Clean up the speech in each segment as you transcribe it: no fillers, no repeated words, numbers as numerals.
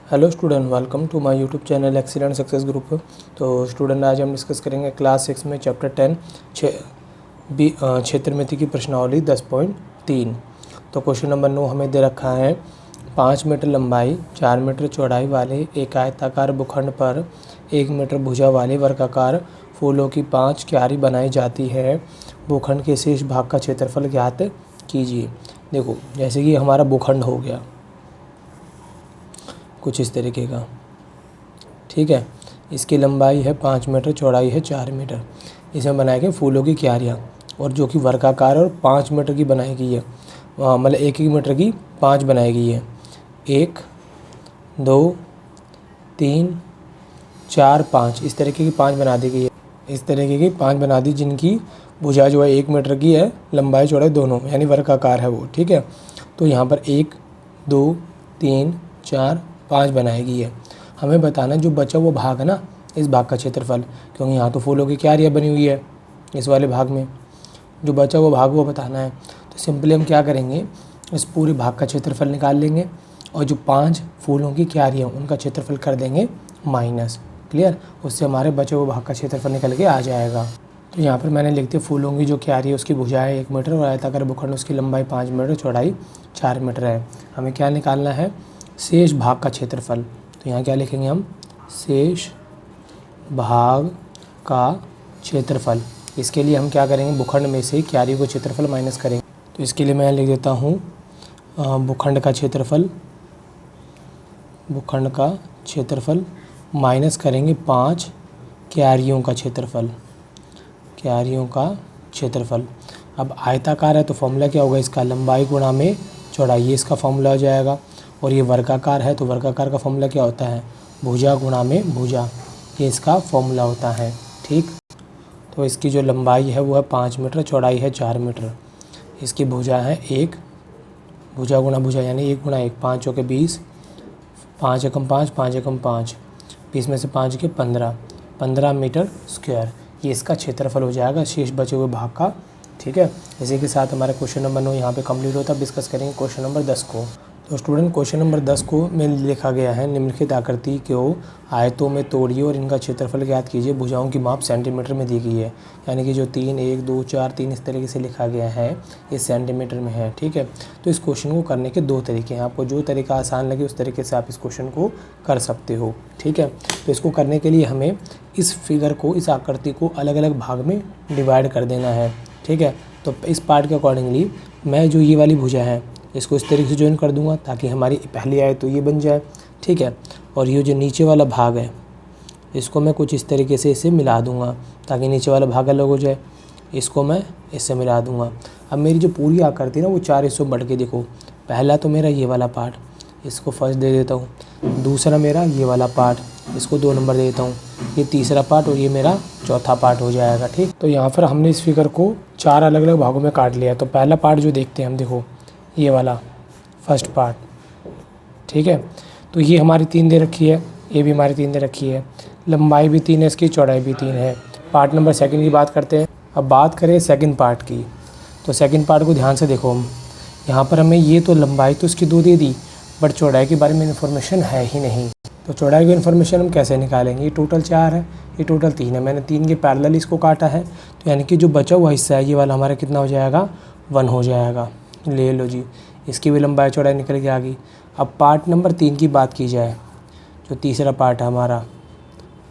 Hello student, welcome to my YouTube channel excellent success group. तो student, आज हम discuss करेंगे क्लास 6 में चैप्टर 10 क्षेत्र मिति की प्रश्नावली 10.3। तो क्वेश्चन नंबर 9 हमें दे रखा है 5 मीटर लंबाई 4 मीटर चौड़ाई वाले एक आयताकार भूखंड पर 1 मीटर भुजा वाले वर्गाकार फूलों की 5 क्यारी बनाई जाती है। भूखंड के शेष भाग का क्षेत्रफल ज्ञात कीजिए। देखो, जैसे कि हमारा भूखंड हो गया कुछ इस तरीके का, ठीक है। इसकी लंबाई है 5 मीटर, चौड़ाई है 4 मीटर। इसमें बनाए गए फूलों की क्यारियाँ, और जो कि वर्गाकार और 5 मीटर की बनाई गई है। मतलब 1-1 मीटर की 5 बनाई गई है। 1 2 3 4 5 इस तरीके की 5 बना दी गई है। इस तरीके की 5 बना दी, जिनकी भुजा जो है 1 मीटर की है, लंबाई चौड़ाई दोनों, यानी वर्गाकार है वो, ठीक है। तो यहाँ पर 1 2 3 4 5 बनाई गई है। हमें बताना जो बचा वो भाग है ना, इस भाग का क्षेत्रफल, क्योंकि यहाँ तो फूलों की क्यारियाँ बनी हुई है। इस वाले भाग में जो बचा वो भाग वो बताना है। तो सिंपली हम क्या करेंगे, इस पूरे भाग का क्षेत्रफल निकाल लेंगे, और जो 5 फूलों की क्यारियाँ उनका क्षेत्रफल कर देंगे माइनस। क्लियर? उससे हमारे बचे हुए भाग का क्षेत्रफल निकल के आ जाएगा। तो यहाँ पर मैंने लिख दिया फूलों की जो क्यारी है उसकी भुजाएं 1 मीटर और आयताकार भूखंड उसकी लंबाई 5 मीटर, चौड़ाई 4 मीटर है। हमें क्या निकालना है? शेष भाग का क्षेत्रफल। तो यहाँ क्या लिखेंगे हम? शेष भाग का क्षेत्रफल। इसके लिए हम क्या करेंगे, भूखंड में से क्यारी को क्षेत्रफल माइनस करेंगे। तो इसके लिए मैं लिख देता हूँ भूखंड का क्षेत्रफल, भूखंड का क्षेत्रफल माइनस करेंगे 5 क्यारियों का क्षेत्रफल, क्यारियों का क्षेत्रफल। अब आयताकार है तो फॉर्मूला क्या होगा इसका? लंबाई गुणा में चौड़ाई, ये इसका फॉर्मूला हो जाएगा। और ये वर्गाकार है तो वर्गाकार का फॉर्मूला क्या होता है? भुजा गुणा में भुजा, ये इसका फॉर्मूला होता है, ठीक। तो इसकी जो लंबाई है वो है 5 मीटर, चौड़ाई है 4 मीटर। इसकी भुजा है 1, भुजा गुणा भुजा यानी 1 गुणा 1, 5 चौके 20, 5 एकम 5, 5 एकम 5, 20 में से 5 के 15 मीटर स्क्वायर। ये इसका क्षेत्रफल हो जाएगा शेष बचे हुए भाग का, ठीक है। इसी के साथ हमारा क्वेश्चन नंबर 9 यहाँ पे कंप्लीट होता है। अब डिस्कस करेंगे क्वेश्चन नंबर 10 को। तो स्टूडेंट, क्वेश्चन नंबर 10 को में लिखा गया है निम्नलिखित आकृति को आयतों में तोड़िए और इनका क्षेत्रफल ज्ञात कीजिए। भुजाओं की माप सेंटीमीटर में दी गई है, यानी कि जो 3 1 2 4 3 इस तरीके से लिखा गया है ये सेंटीमीटर में है, ठीक है। तो इस क्वेश्चन को करने के 2 तरीके हैं। आपको जो तरीका आसान लगे उस तरीके से आप इस क्वेश्चन को कर सकते हो, ठीक है। तो इसको करने के लिए हमें इस फिगर को, इस आकृति को अलग अलग भाग में डिवाइड कर देना है, ठीक है। तो इस पार्ट के अकॉर्डिंगली मैं जो ये वाली भुजा है इसको इस तरीके से ज्वाइन कर दूंगा ताकि हमारी पहली आए तो ये बन जाए, ठीक है। और ये जो नीचे वाला भाग है इसको मैं कुछ इस तरीके से इसे मिला दूंगा ताकि नीचे वाला भाग अलग हो जाए। इसको मैं इससे मिला दूंगा। अब मेरी जो पूरी आकृति है ना वो 4 हिस्सों में बढ़ के देखो। पहला तो मेरा ये वाला पार्ट, इसको फर्स्ट दे देता हूँ। दूसरा मेरा ये वाला पार्ट, इसको 2 नंबर दे देता हूँ। ये तीसरा पार्ट और ये मेरा चौथा पार्ट हो जाएगा, ठीक। तो यहाँ पर हमने इस फिगर को 4 अलग अलग भागों में काट लिया। तो पहला पार्ट जो देखते हैं हम, देखो ये वाला फर्स्ट पार्ट, ठीक है। तो ये हमारी 3 दे रखी है, ये भी हमारी 3 दे रखी है। लंबाई भी 3 है, इसकी चौड़ाई भी 3 है। पार्ट नंबर सेकंड की बात करते हैं। अब बात करें सेकंड पार्ट की, तो सेकंड पार्ट को ध्यान से देखो। हम यहाँ पर हमें ये तो लंबाई तो इसकी 2 दे दी, बट चौड़ाई के बारे में इन्फॉर्मेशन है ही नहीं। तो चौड़ाई की इन्फॉर्मेशन हम कैसे निकालेंगे? ये टोटल 4 है, ये टोटल 3 है। मैंने 3 के पैरेलल इसको काटा है, तो यानी कि जो बचा हुआ हिस्सा है ये वाला हमारा कितना हो जाएगा? 1 हो जाएगा। ले लो जी, इसकी भी लंबाई चौड़ाई निकल के आ गई। अब पार्ट नंबर 3 की बात की जाए, जो तीसरा पार्ट है हमारा,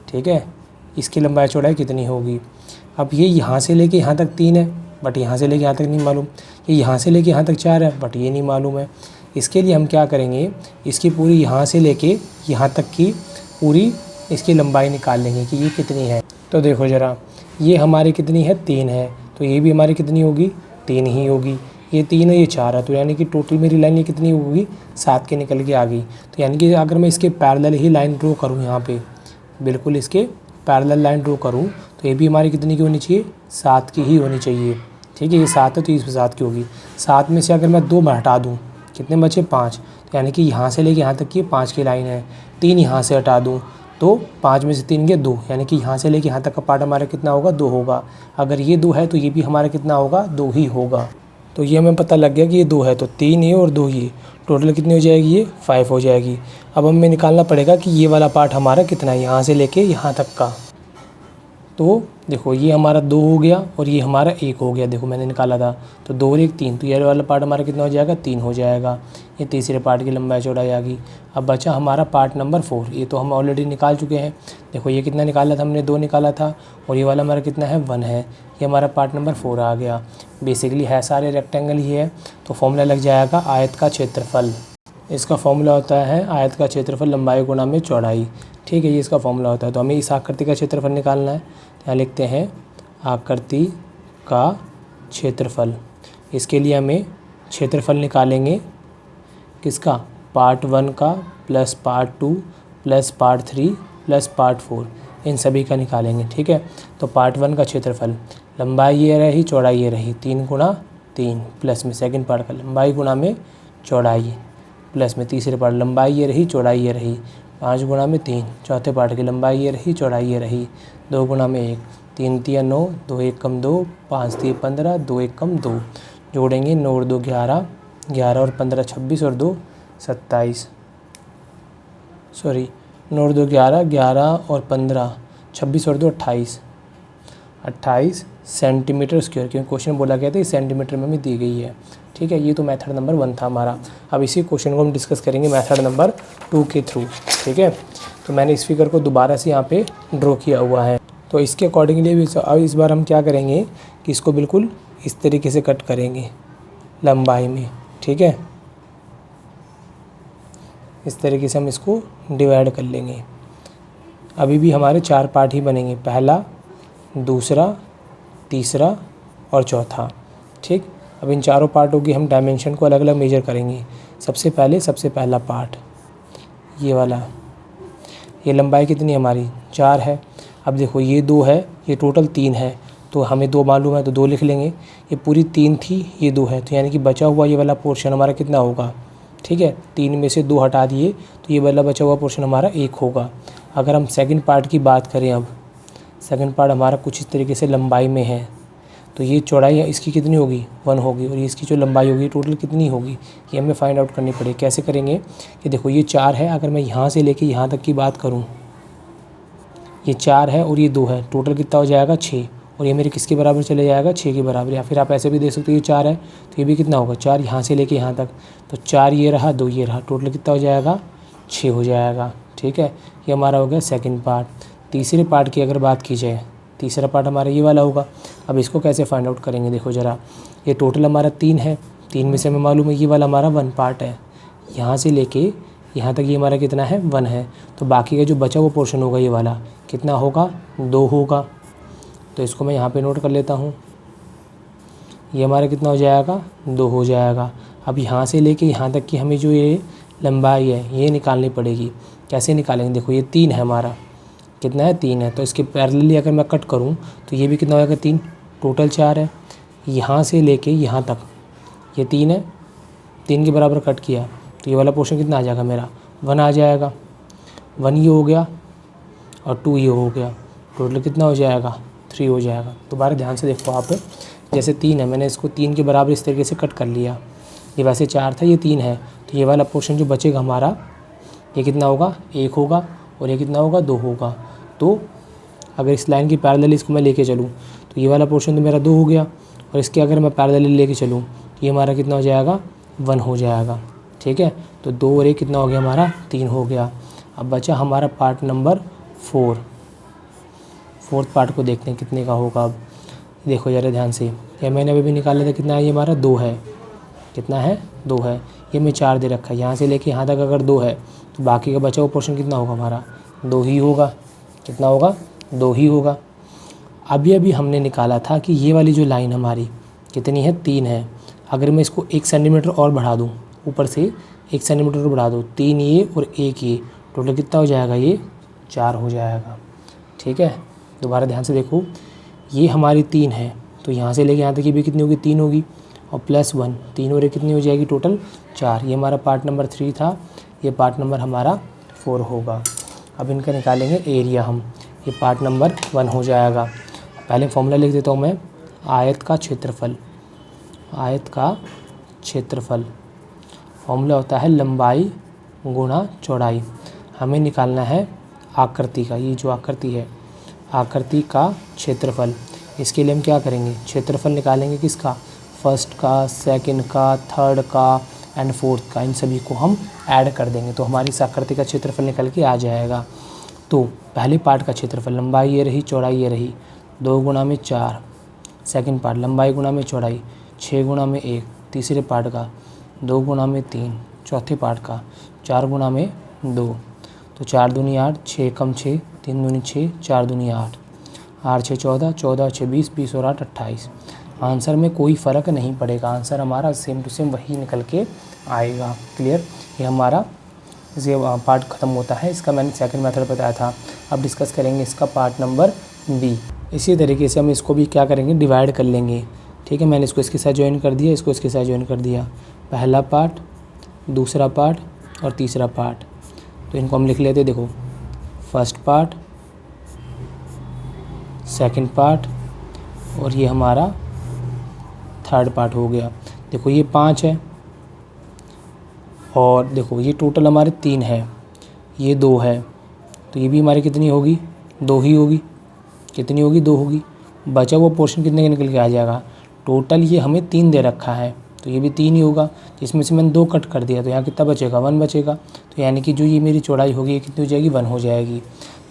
ठीक है, इसकी लंबाई चौड़ाई कितनी होगी? अब ये यहाँ से लेके यहाँ तक 3 है, बट यहाँ से लेके यहाँ तक नहीं मालूम। ये यहाँ से लेके यहाँ तक 4 है, बट ये नहीं मालूम है। इसके लिए हम क्या करेंगे, इसकी पूरी यहाँ से लेके यहाँ तक की पूरी इसकी लंबाई निकाल लेंगे कि ये कितनी है। तो देखो ज़रा, ये हमारी कितनी है? 3 है, तो ये भी हमारी कितनी होगी? 3 ही होगी। ये 3 है, ये 4 है, तो यानी कि टोटल मेरी लाइन ये कितनी होगी? 7 के निकल के आ गई। तो यानी कि अगर मैं इसके पैरेलल ही लाइन ड्रॉ करूँ, यहाँ पे बिल्कुल इसके पैरेलल लाइन ड्रॉ करूँ, तो ये भी हमारी कितनी की होनी चाहिए? 7 की ही होनी चाहिए, ठीक है। ये 7 है तो इसमें 7 की होगी। 7 में से अगर मैं 2 हटा दूँ, कितने बचे? 5। तो यानी कि यहाँ से लेके यहाँ तक की 5 की लाइन है। 3 यहाँ से हटा दूँ तो 5 में से 3 गए 2, यानी कि यहाँ से लेके यहाँ तक का पार्ट हमारा कितना होगा? 2 होगा। अगर ये 2 है तो ये भी हमारा कितना होगा? 2 ही होगा। तो ये हमें पता लग गया कि ये 2 है, तो 3 ये और 2 ये, टोटल कितनी हो जाएगी, ये 5 हो जाएगी। अब हमें निकालना पड़ेगा कि ये वाला पार्ट हमारा कितना है, यहाँ से लेके यहाँ तक का। तो देखो ये हमारा 2 हो गया और ये हमारा 1 हो गया, देखो मैंने निकाला था, तो 2 और 1 3, तो ये वाला पार्ट हमारा कितना हो जाएगा, 3 हो जाएगा। ये तीसरे पार्ट की लंबाई चौड़ाई आ गई। अब बचा हमारा पार्ट नंबर 4, ये तो हम ऑलरेडी निकाल चुके हैं। देखो ये कितना निकाला था हमने, 2 निकाला था, और ये वाला हमारा कितना है, 1 है। ये हमारा पार्ट नंबर 4 आ गया। बेसिकली है सारे रेक्टेंगल ही है, तो फॉर्मूला लग जाएगा आयत का क्षेत्रफल। इसका फॉर्मूला होता है आयत का क्षेत्रफल लंबाई गुणा में चौड़ाई। ठीक है, ये इसका फॉर्मूला होता है। तो हमें इस आकृति का क्षेत्रफल निकालना है। यहाँ लिखते हैं आकृति का क्षेत्रफल। इसके लिए हमें क्षेत्रफल निकालेंगे किसका, पार्ट 1 का plus part 2 plus part 3 plus part 4, इन सभी का निकालेंगे। ठीक है, तो पार्ट 1 का क्षेत्रफल, लंबाई ये रही, चौड़ाई ये रही, 3 गुणा 3, प्लस में सेकंड पार्ट का लंबाई गुणा में चौड़ाई, प्लस में तीसरे पार्ट लंबाई ये रही, चौड़ाई ये रही, 5 गुणा में 3, चौथे पार्ट की लंबाई ये रही, चौड़ाई ये रही, 2 गुणा में 1, 3 3 9, 2 1 कम 2, 5 3 15, 2 1 कम 2, जोड़ेंगे 9 और 2 11, 11 और 15 26 और 2 27, सॉरी 9 और 2 11, 11 और 15 26 और 2 28, 28 सेंटीमीटर स्क्वायर, क्योंकि क्वेश्चन बोला गया था इस सेंटीमीटर में भी दी गई है। ठीक है, ये तो मेथड नंबर 1 था हमारा। अब इसी क्वेश्चन को हम डिस्कस करेंगे मेथड नंबर 2 के थ्रू। ठीक है, तो मैंने इस फिगर को दोबारा से यहाँ पे ड्रॉ किया हुआ है। तो इसके अकॉर्डिंगली भी अब इस बार हम क्या करेंगे कि इसको बिल्कुल इस तरीके से कट करेंगे लंबाई में। ठीक है, इस तरीके से हम इसको डिवाइड कर लेंगे। अभी भी हमारे 4 पार्ट ही बनेंगे, पहला, दूसरा, तीसरा और चौथा। ठीक, अब इन चारों पार्टों की हम डायमेंशन को अलग अलग मेजर करेंगे। सबसे पहला पार्ट ये वाला, ये लंबाई कितनी हमारी 4 है। अब देखो ये 2 है, ये टोटल 3 है, तो हमें 2 मालूम है तो 2 लिख लेंगे। ये पूरी 3 थी, ये 2 है, तो यानी कि बचा हुआ ये वाला पोर्शन हमारा कितना होगा। ठीक है, 3 में से 2 हटा दिए तो ये वाला बचा हुआ पोर्शन हमारा 1 होगा। अगर हम सेकंड पार्ट की बात करें, अब सेकंड पार्ट हमारा कुछ इस तरीके से लंबाई में है, तो ये चौड़ाई इसकी कितनी होगी, 1 होगी, और इसकी जो लंबाई होगी टोटल कितनी होगी, ये हमें फाइंड आउट करनी पड़ेगी। कैसे करेंगे कि देखो ये 4 है, अगर मैं यहाँ से लेके यहाँ तक की बात करूँ, ये 4 है और ये 2 है, टोटल कितना हो जाएगा 6, और ये मेरे किसके बराबर चले जाएगा, 6 के बराबर। या फिर आप ऐसे भी देख सकते हो, ये 4 है तो ये भी कितना होगा 4 यहाँ से लेके यहाँ तक, तो 4 ये रहा, 2 ये रहा, टोटल कितना हो जाएगा 6 हो जाएगा। ठीक है, ये हमारा हो गया सेकंड पार्ट। तीसरे पार्ट की अगर बात की जाए, तीसरा पार्ट हमारा ये वाला होगा। अब इसको कैसे फाइंड आउट करेंगे, देखो ज़रा, ये टोटल हमारा 3 है, 3 में से हमें मालूम है ये वाला हमारा 1 पार्ट है, यहाँ से लेके यहाँ तक ये हमारा कितना है 1 है, तो बाकी का जो बचा हुआ पोर्शन होगा ये वाला कितना होगा 2 होगा। तो इसको मैं यहाँ पे नोट कर लेता हूँ, ये हमारा कितना हो जाएगा 2 हो जाएगा। अब यहाँ से लेके यहाँ तक की हमें जो ये लंबाई है ये निकालनी पड़ेगी। कैसे निकालेंगे, देखो ये 3 है हमारा, कितना है 3 है, तो इसके पैरेलली अगर मैं कट करूँ तो ये भी कितना हो जाएगा 3, टोटल 4 है। यहाँ से लेके यहाँ तक ये 3 है, 3 के बराबर कट किया तो ये वाला पोर्शन कितना आ जाएगा मेरा 1 आ जाएगा, 1 ये हो गया और 2 ये हो गया, टोटल कितना हो जाएगा 3 हो जाएगा। दोबारा ध्यान से देखो आप, जैसे 3 है मैंने इसको 3 के बराबर इस तरीके से कट कर लिया, ये वैसे 4 था ये 3 है, तो ये वाला पोर्शन जो बचेगा हमारा ये कितना होगा 1 होगा, और ये कितना होगा 2 होगा। तो अगर इस लाइन की पैरेलल इसको मैं लेके चलूँ तो ये वाला पोर्शन तो मेरा 2 हो गया, और इसके अगर मैं पैरेलल लेके चलूँ तो ये हमारा कितना हो जाएगा 1 हो जाएगा। ठीक है, तो 2 और 1 कितना हो गया हमारा 3 हो गया। अब बचा हमारा पार्ट नंबर 4, फोर्थ पार्ट को देखते हैं कितने का होगा। अब देखो ज़रा ध्यान से, ये मैंने अभी भी निकाला था, कितना है ये हमारा 2 है, कितना है 2 है, ये मैं 4 दे रखा है, यहाँ से लेके यहाँ तक अगर 2 है तो बाकी का बचा हुआ पोर्शन कितना होगा हमारा 2 ही होगा, कितना होगा 2 ही होगा। अभी हमने निकाला था कि ये वाली जो लाइन हमारी कितनी है 3 है, अगर मैं इसको 1 सेंटीमीटर और बढ़ा दूँ, ऊपर से 1 सेंटीमीटर और बढ़ा दूँ, 3 ये और 1 ये, टोटल कितना हो जाएगा ये 4 हो जाएगा। ठीक है, दोबारा ध्यान से देखो, ये हमारी 3 है, तो यहाँ से लेके यहाँ तक ये भी कितनी होगी 3 होगी, और +1 3 और 1 कितनी हो जाएगी टोटल 4। ये हमारा पार्ट नंबर 3 था, ये पार्ट नंबर हमारा 4 होगा। अब इनका निकालेंगे एरिया हम, ये पार्ट नंबर 1 हो जाएगा। पहले फॉर्मूला लिख देता हूँ मैं, आयत का क्षेत्रफल, आयत का क्षेत्रफल। फॉर्मूला होता है लंबाई गुणा चौड़ाई। हमें निकालना है आकृति का, ये जो आकृति है आकृति का क्षेत्रफल। इसके लिए हम क्या करेंगे, क्षेत्रफल निकालेंगे किसका, फर्स्ट का, सेकंड का, थर्ड का एंड फोर्थ का। इन सभी को हम ऐड कर देंगे तो हमारी इस आकृति का क्षेत्रफल निकल के आ जाएगा। तो पहले पार्ट का क्षेत्रफल, लंबाई ये रही, चौड़ाई ये रही, 2 गुणा में 4। सेकंड पार्ट लंबाई गुणा में चौड़ाई 6 गुणा में 1। तीसरे पार्ट का 2 गुणा में 3। चौथे पार्ट का 4 गुणा में 2। तो 4 दूनी 8, 6 कम 6, 3 दूनी 6, 4 दूनी 8, 8 6 14, 14 6 20, 20 और 8 28। आंसर में कोई फ़र्क नहीं पड़ेगा, आंसर हमारा सेम टू सेम वही निकल के आएगा। क्लियर, ये हमारा ये पार्ट ख़त्म होता है। इसका मैंने सेकंड मेथड बताया था। अब डिस्कस करेंगे इसका पार्ट नंबर बी। इसी तरीके से हम इसको भी क्या करेंगे, डिवाइड कर लेंगे। ठीक है, मैंने इसको इसके साथ ज्वाइन कर दिया, इसको इसके साथ ज्वाइन कर दिया। पहला पार्ट, दूसरा पार्ट और तीसरा पार्ट। तो इनको हम लिख लेते हैं, देखो फर्स्ट पार्ट, सेकंड पार्ट और ये हमारा थर्ड पार्ट हो गया। देखो ये 5 है और देखो ये टोटल हमारे 3 है, ये 2 है, तो ये भी हमारी कितनी होगी, 2 ही होगी। कितनी होगी, 2 होगी। बचा हुआ पोर्शन कितने का निकल के आ जाएगा, टोटल ये हमें 3 दे रखा है तो ये भी 3 ही होगा, जिसमें से मैंने 2 कट कर दिया तो यहाँ कितना बचेगा, 1 बचेगा। तो यानी कि जो ये मेरी चौड़ाई होगी ये कितनी हो जाएगी, 1 हो जाएगी।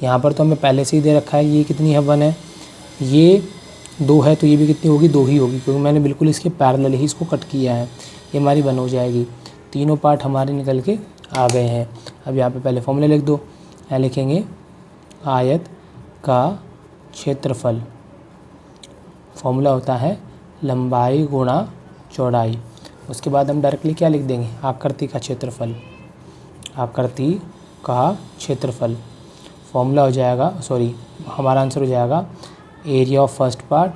यहाँ पर तो हमें पहले से ही दे रखा है, ये कितनी है, 1 है, ये 2 है तो ये भी कितनी होगी, 2 ही होगी, क्योंकि मैंने बिल्कुल इसके पैरेलल ही इसको कट किया है। ये हमारी 1 हो जाएगी। तीनों पार्ट हमारे निकल के आ गए हैं। अब यहाँ पे पहले फॉर्मूला लिख दो। यहाँ लिखेंगे आयत का क्षेत्रफल, फॉर्मूला होता है लंबाई गुणा चौड़ाई। उसके बाद हम डायरेक्टली क्या लिख देंगे, आकृति का क्षेत्रफल। आकृति का क्षेत्रफल फॉर्मूला हो जाएगा, सॉरी हमारा आंसर हो जाएगा area of first part,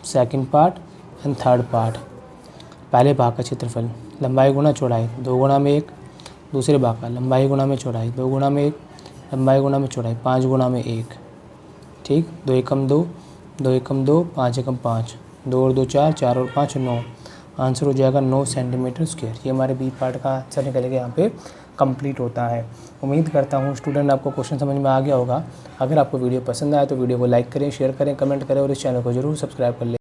second part and third part. पहले भाग का क्षेत्रफल लंबाई गुणा चौड़ाई, 2 गुणा में 1। दूसरे भाग का लंबाई गुणा में चौड़ाई, 2 गुणा में 1, लंबाई गुणा में चौड़ाई 5 गुणा में 1। ठीक, 2 एकम 2, 2 एकम 2, 5 एकम 5, 2 और 2 4, 4 और 5 9। आंसर हो जाएगा 9 सेंटीमीटर स्क्वायर। ये हमारे बी पार्ट का आंसर निकलेगा, यहाँ पे कंप्लीट होता है। उम्मीद करता हूँ स्टूडेंट आपको क्वेश्चन समझ में आ गया होगा। अगर आपको वीडियो पसंद आए तो वीडियो को लाइक करें, शेयर करें, कमेंट करें और इस चैनल को जरूर सब्सक्राइब कर लें।